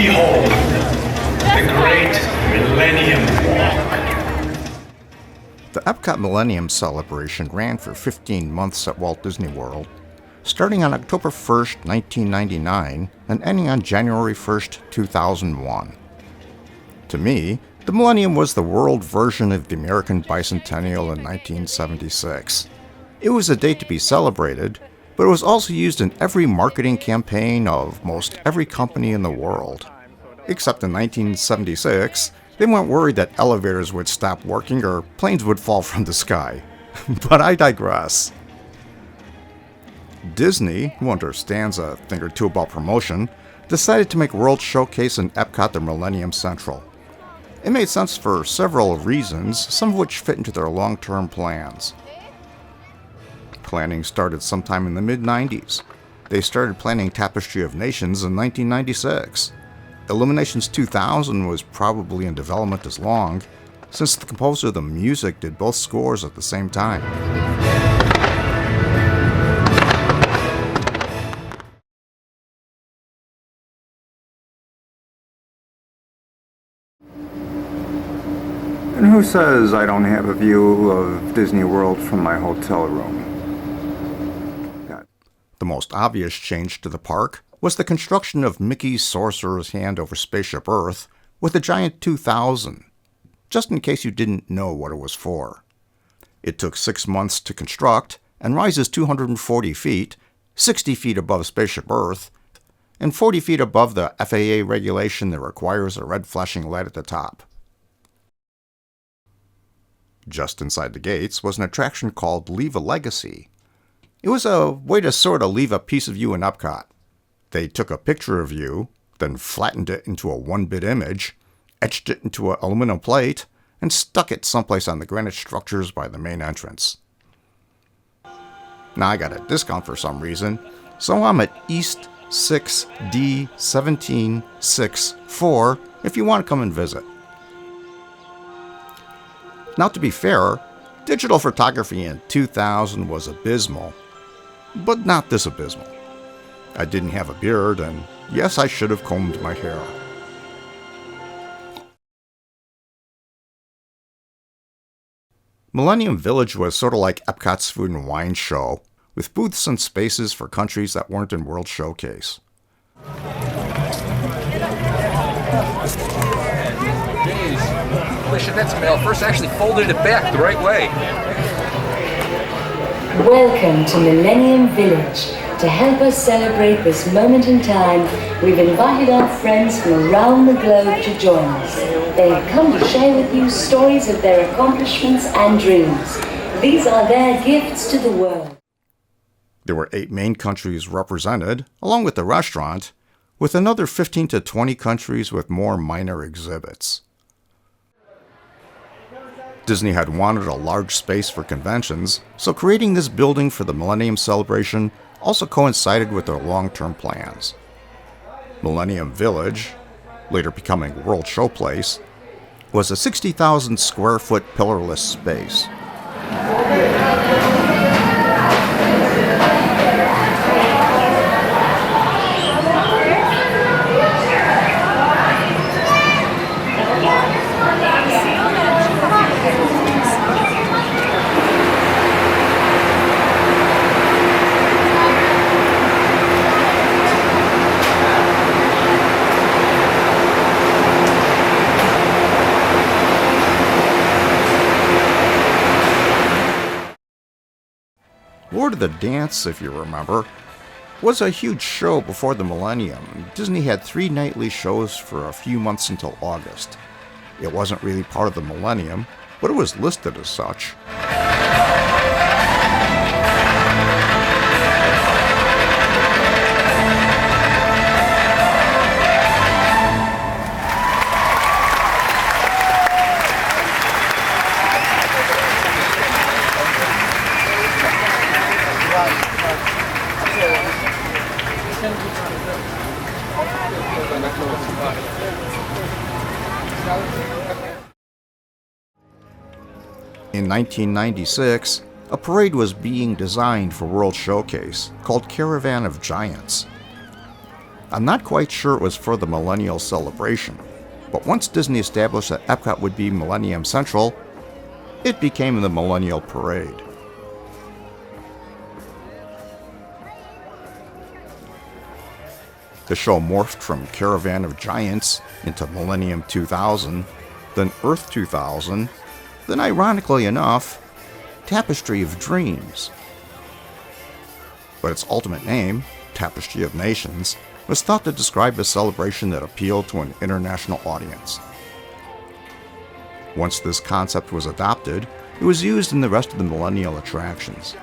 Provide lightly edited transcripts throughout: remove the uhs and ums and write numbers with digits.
Behold, the great Millennium Walk. The Epcot Millennium Celebration ran for 15 months at Walt Disney World, starting on October 1st, 1999, and ending on January 1st, 2001. To me, the Millennium was the world version of the American Bicentennial in 1976. It was a date to be celebrated, but it was also used in every marketing campaign of most every company in the world. Except in 1976, they weren't worried that elevators would stop working or planes would fall from the sky. But I digress. Disney, who understands a thing or two about promotion, decided to make World Showcase in Epcot their Millennium Central. It made sense for several reasons, some of which fit into their long-term plans. Planning started sometime in the mid-90s. They started planning Tapestry of Nations in 1996. Illuminations 2000 was probably in development as long, since the composer of the music did both scores at the same time. And who says I don't have a view of Disney World from my hotel room? The most obvious change to the park was the construction of Mickey's Sorcerer's Hand over Spaceship Earth with a giant 2000, just in case you didn't know what it was for. It took 6 months to construct and rises 240 feet, 60 feet above Spaceship Earth, and 40 feet above the FAA regulation that requires a red flashing light at the top. Just inside the gates was an attraction called Leave a Legacy. It was a way to sort of leave a piece of you in Epcot. They took a picture of you, then flattened it into a 1-bit image, etched it into an aluminum plate, and stuck it someplace on the granite structures by the main entrance. Now I got a discount for some reason, so I'm at East 6D176 if you want to come and visit. Now to be fair, digital photography in 2000 was abysmal, but not this abysmal. I didn't have a beard, and yes, I should have combed my hair. Millennium Village was sort of like Epcot's Food and Wine show, with booths and spaces for countries that weren't in World Showcase. That's mail. First, actually folded it back the right way. Welcome to Millennium Village. To help us celebrate this moment in time, we've invited our friends from around the globe to join us. They have come to share with you stories of their accomplishments and dreams. These are their gifts to the world. There were 8 main countries represented, along with the restaurant, with another 15 to 20 countries with more minor exhibits. Disney had wanted a large space for conventions, so creating this building for the Millennium Celebration also coincided with their long-term plans. Millennium Village, later becoming World Showplace, was a 60,000 square foot pillarless space. Lord of the Dance, if you remember, was a huge show before the Millennium. Disney had 3 nightly shows for a few months until August. It wasn't really part of the Millennium, but it was listed as such. In 1996, a parade was being designed for World Showcase called Caravan of Giants. I'm not quite sure it was for the Millennial Celebration, but once Disney established that Epcot would be Millennium Central, it became the Millennial Parade. The show morphed from Caravan of Giants into Millennium 2000, then Earth 2000, then ironically enough, Tapestry of Dreams. But its ultimate name, Tapestry of Nations, was thought to describe a celebration that appealed to an international audience. Once this concept was adopted, it was used in the rest of the millennial attractions.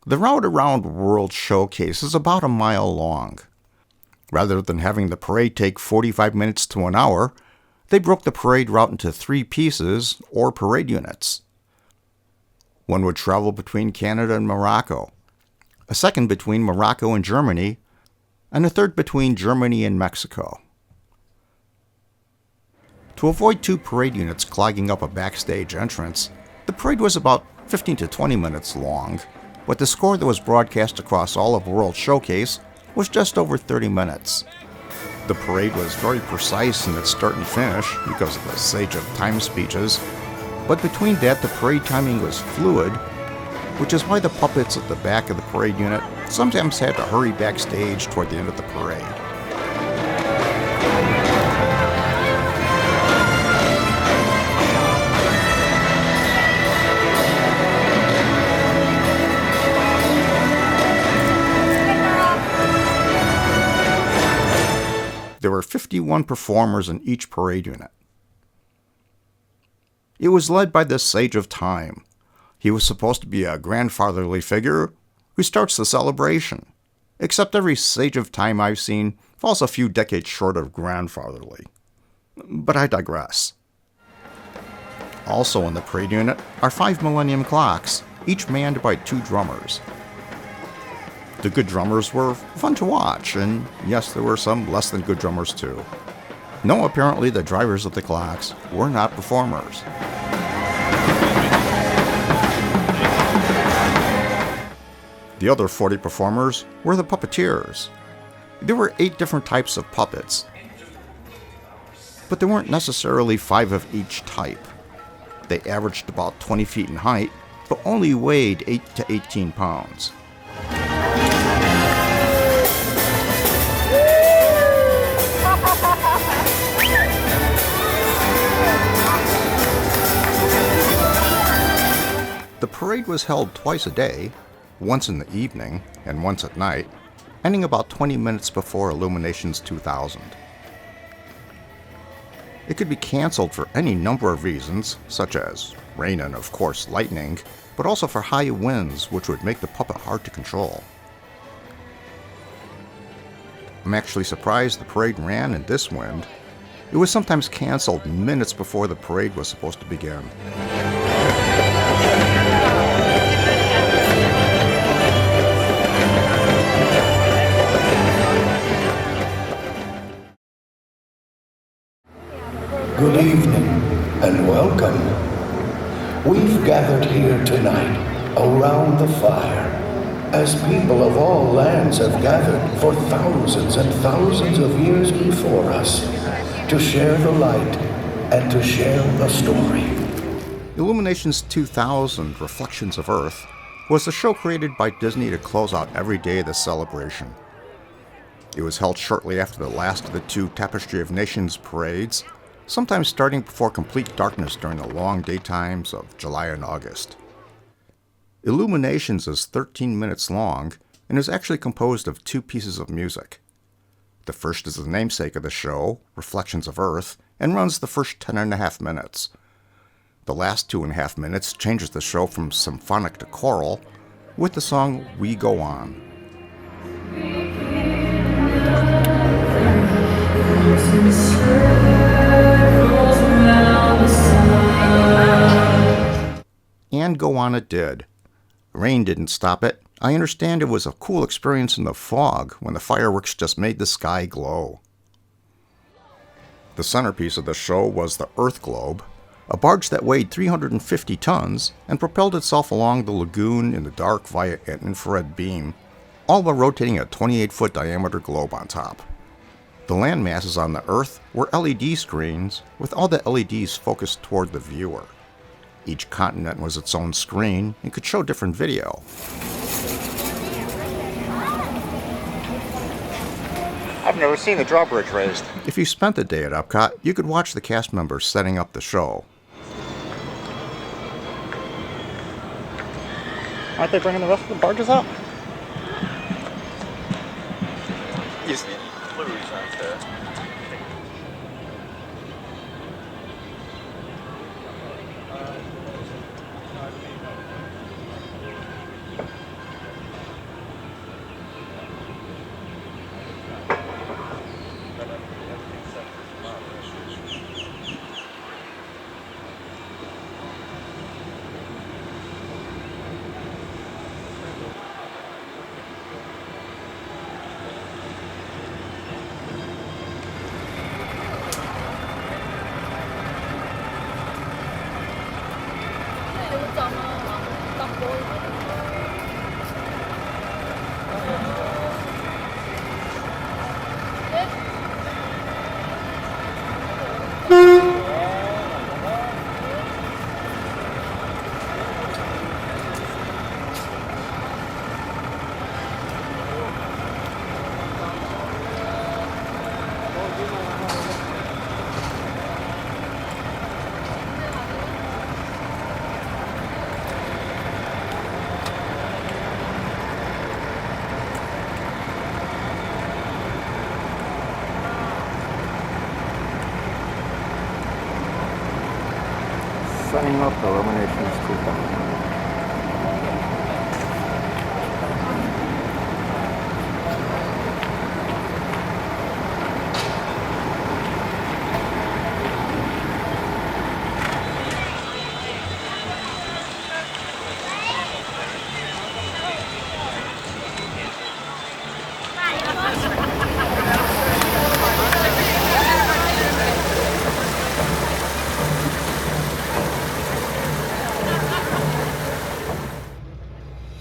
The route around World Showcase is about a mile long. Rather than having the parade take 45 minutes to an hour, they broke the parade route into 3 pieces, or parade units. One would travel between Canada and Morocco, a second between Morocco and Germany, and a third between Germany and Mexico. To avoid 2 parade units clogging up a backstage entrance, the parade was about 15 to 20 minutes long, but the score that was broadcast across all of World Showcase was just over 30 minutes. The parade was very precise in its start and finish because of the Sage of Time speeches, but between that the parade timing was fluid, which is why the puppets at the back of the parade unit sometimes had to hurry backstage toward the end of the parade. There were 51 performers in each parade unit. It was led by the Sage of Time. He was supposed to be a grandfatherly figure who starts the celebration, except every Sage of Time I've seen falls a few decades short of grandfatherly. But I digress. Also in the parade unit are 5 Millennium clocks, each manned by 2 drummers. The good drummers were fun to watch, and yes, there were some less than good drummers too. No, apparently the drivers of the clocks were not performers. The other 40 performers were the puppeteers. There were 8 different types of puppets, but there weren't necessarily 5 of each type. They averaged about 20 feet in height, but only weighed 8 to 18 pounds. The parade was held twice a day, once in the evening and once at night, ending about 20 minutes before Illuminations 2000. It could be canceled for any number of reasons, such as rain and of course lightning, but also for high winds which would make the puppet hard to control. I'm actually surprised the parade ran in this wind. It was sometimes canceled minutes before the parade was supposed to begin. Good evening and welcome. We've gathered here tonight around the fire as people of all lands have gathered for thousands and thousands of years before us to share the light and to share the story. Illuminations 2000 Reflections of Earth was a show created by Disney to close out every day of the celebration. It was held shortly after the last of the 2 Tapestry of Nations parades, sometimes starting before complete darkness during the long daytimes of July and August. Illuminations is 13 minutes long and is actually composed of 2 pieces of music. The first is the namesake of the show, Reflections of Earth, and runs the first 10.5 minutes. The last 2.5 minutes changes the show from symphonic to choral with the song We Go On. And go on it did. Rain didn't stop it. I understand it was a cool experience in the fog when the fireworks just made the sky glow. The centerpiece of the show was the Earth Globe, a barge that weighed 350 tons and propelled itself along the lagoon in the dark via an infrared beam, all while rotating a 28-foot diameter globe on top. The land masses on the Earth were LED screens, with all the LEDs focused toward the viewer. Each continent was its own screen and could show different video. I've never seen the drawbridge raised. If you spent the day at Epcot, you could watch the cast members setting up the show. Aren't they bringing the rest of the barges up? You see Blues right there. Setting up the Illuminations coupon.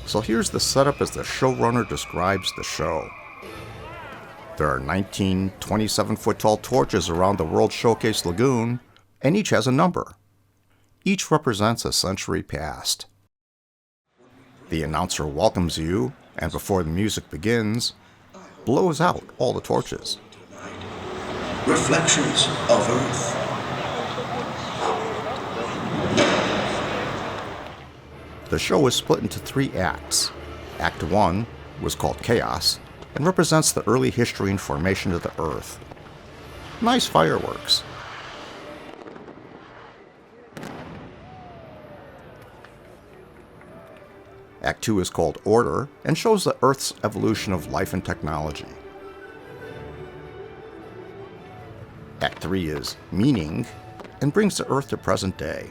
So here's the setup as the showrunner describes the show. There are 19 27-foot tall torches around the World Showcase Lagoon, and each has a number. Each represents a century past. The announcer welcomes you, and before the music begins, blows out all the torches. Reflections of Earth. The show was split into 3 acts. Act 1 was called Chaos and represents the early history and formation of the Earth. Nice fireworks. Act 2 is called Order and shows the Earth's evolution of life and technology. Act 3 is Meaning and brings the Earth to present day.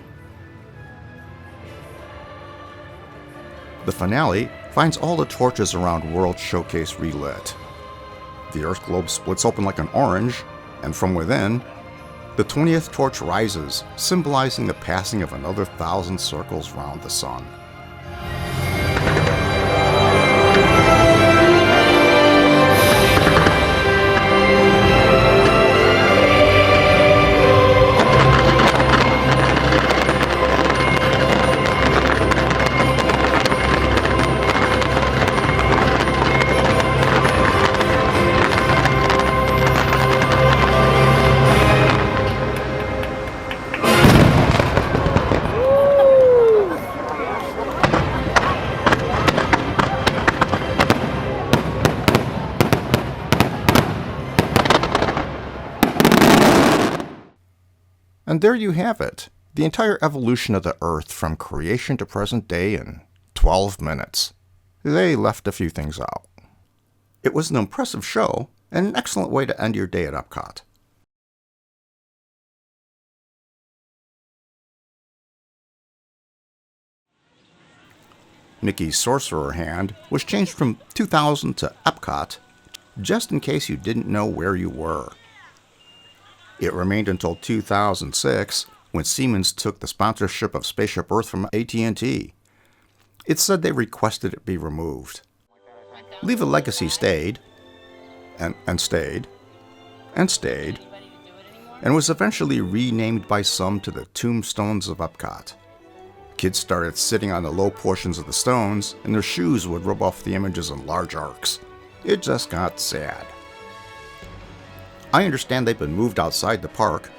The finale finds all the torches around World Showcase relit. The Earth globe splits open like an orange, and from within, the 20th torch rises, symbolizing the passing of another 1,000 circles round the sun. And there you have it, the entire evolution of the Earth from creation to present day in 12 minutes. They left a few things out. It was an impressive show and an excellent way to end your day at Epcot. Mickey's Sorcerer hand was changed from 2000 to Epcot, just in case you didn't know where you were. It remained until 2006, when Siemens took the sponsorship of Spaceship Earth from AT&T. It said they requested it be removed. Leave a Legacy stayed, and stayed, and stayed, and was eventually renamed by some to the Tombstones of Epcot. Kids started sitting on the low portions of the stones, and their shoes would rub off the images in large arcs. It just got sad. I understand they've been moved outside the park,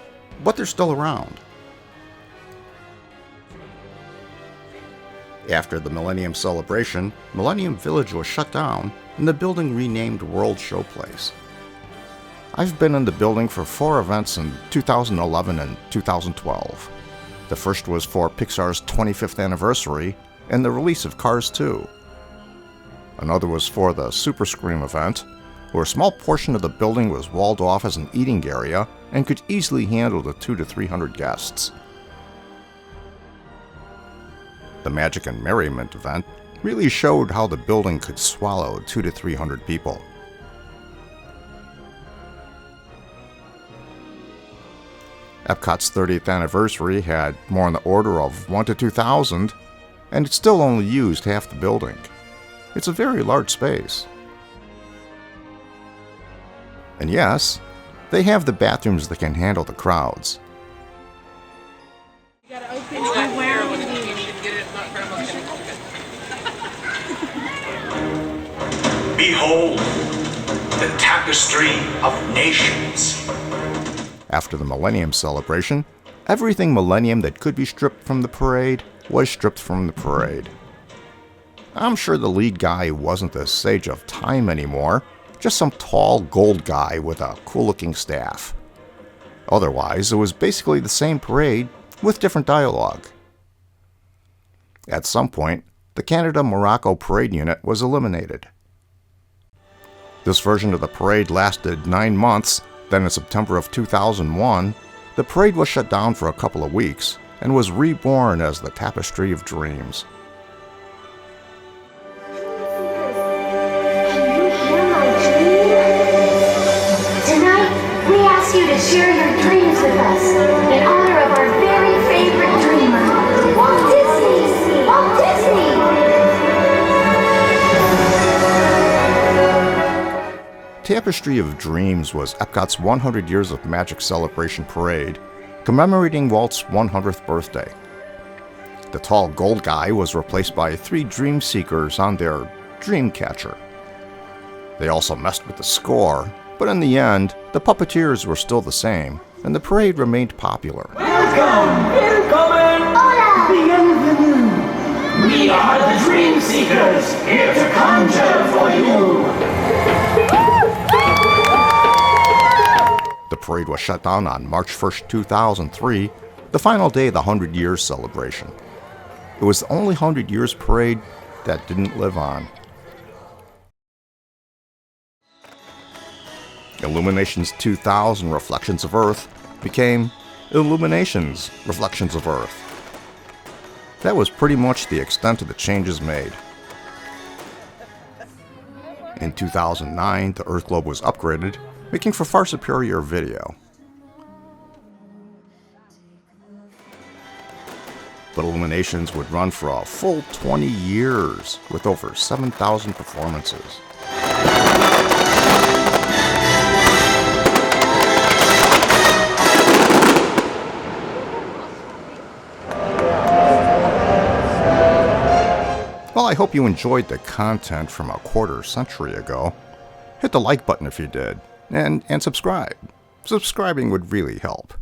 but they're still around. After the Millennium Celebration, Millennium Village was shut down and the building renamed World Showplace. I've been in the building for 4 events in 2011 and 2012. The first was for Pixar's 25th anniversary and the release of Cars 2. Another was for the Super Scream event, where a small portion of the building was walled off as an eating area and could easily handle the 200 to 300 guests. The Magic and Merriment event really showed how the building could swallow 200 to 300 people. Epcot's 30th anniversary had more in the order of 1 to 2,000, and it still only used half the building. It's a very large space. And yes, they have the bathrooms that can handle the crowds. Behold, the Tapestry of Nations. After the Millennium Celebration, everything Millennium that could be stripped from the parade was stripped from the parade. I'm sure the lead guy wasn't the Sage of Time anymore, just some tall gold guy with a cool-looking staff. Otherwise, it was basically the same parade with different dialogue. At some point, the Canada-Morocco parade unit was eliminated. This version of the parade lasted 9 months. Then in September of 2001, the parade was shut down for a couple of weeks and was reborn as the Tapestry of Dreams. Tonight, we ask you to share your dreams with us in honor of our very favorite dreamer, Walt Disney! Walt Disney! Tapestry of Dreams was Epcot's 100 Years of Magic Celebration parade, commemorating Walt's 100th birthday. The tall gold guy was replaced by 3 dream seekers on their dream catcher. They also messed with the score, but in the end, the puppeteers were still the same, and the parade remained popular. Welcome! Bienvenue! We are the Dream Seekers, here to conjure for you! The parade was shut down on March 1st, 2003, the final day of the 100 Years celebration. It was the only 100 Years parade that didn't live on. Illuminations 2000 Reflections of Earth became Illuminations Reflections of Earth. That was pretty much the extent of the changes made. In 2009, the Earth globe was upgraded, making for far superior video. But Illuminations would run for a full 20 years with over 7,000 performances. Well, I hope you enjoyed the content from a quarter century ago. Hit the like button if you did, and subscribe. Subscribing would really help.